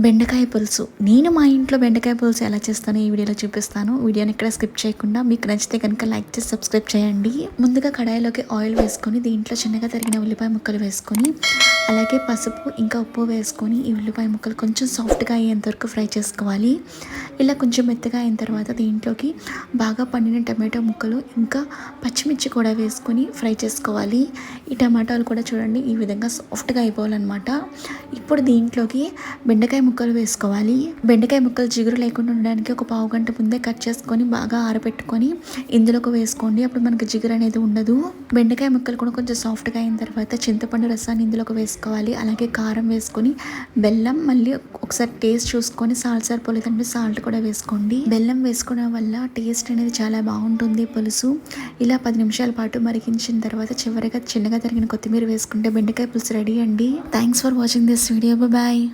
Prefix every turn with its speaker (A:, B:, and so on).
A: బెండకాయ పులుసు. నేను మా ఇంట్లో బెండకాయ పులుసు ఎలా చేస్తానో ఈ వీడియోలో చూపిస్తాను. వీడియోని ఇక్కడ స్కిప్ చేయకుండా మీకు నచ్చితే కనుక లైక్ చేసి సబ్స్క్రైబ్ చేయండి. ముందుగా కడాయిలోకి ఆయిల్ వేసుకొని దీంట్లో చిన్నగా తరిగిన ఉల్లిపాయ ముక్కలు వేసుకొని అలాగే పసుపు ఇంకా ఉప్పు వేసుకొని ఈ ఉల్లిపాయ ముక్కలు కొంచెం సాఫ్ట్గా అయ్యేంత వరకు ఫ్రై చేసుకోవాలి. ఇలా కొంచెం మెత్తగా అయిన తర్వాత దీంట్లోకి బాగా పండిన టమాటో ముక్కలు ఇంకా పచ్చిమిర్చి కూడా వేసుకొని ఫ్రై చేసుకోవాలి. ఈ టమాటాలు కూడా చూడండి ఈ విధంగా సాఫ్ట్గా అయిపోవాలన్నమాట. ఇప్పుడు దీంట్లోకి బెండకాయ ముక్కలు వేసుకోవాలి. బెండకాయ ముక్కలు జిగురు లేకుండా ఉండడానికి ఒక పావు గంట ముందే కట్ చేసుకొని బాగా ఆరబెట్టుకొని ఇందులోకి వేసుకోండి. అప్పుడు మనకు జిగురు అనేది ఉండదు. బెండకాయ ముక్కలు కూడా కొంచెం సాఫ్ట్గా అయిన తర్వాత చింతపండు రసాన్ని ఇందులోకి వేసుకోవాలి. అలాగే కారం వేసుకొని బెల్లం మళ్ళీ ఒకసారి టేస్ట్ చూసుకొని సాల్ట్ సరిపోలేదంటే సాల్ట్ కూడా వేసుకోండి. బెల్లం వేసుకోవడం వల్ల టేస్ట్ అనేది చాలా బాగుంటుంది పులుసు. ఇలా 10 నిమిషాల పాటు మరిగించిన తర్వాత చివరిగా చిన్నగా తరిగిన కొత్తిమీర వేసుకుంటే బెండకాయ పులుసు రెడీ అండి. Thanks for watching this video. Bye.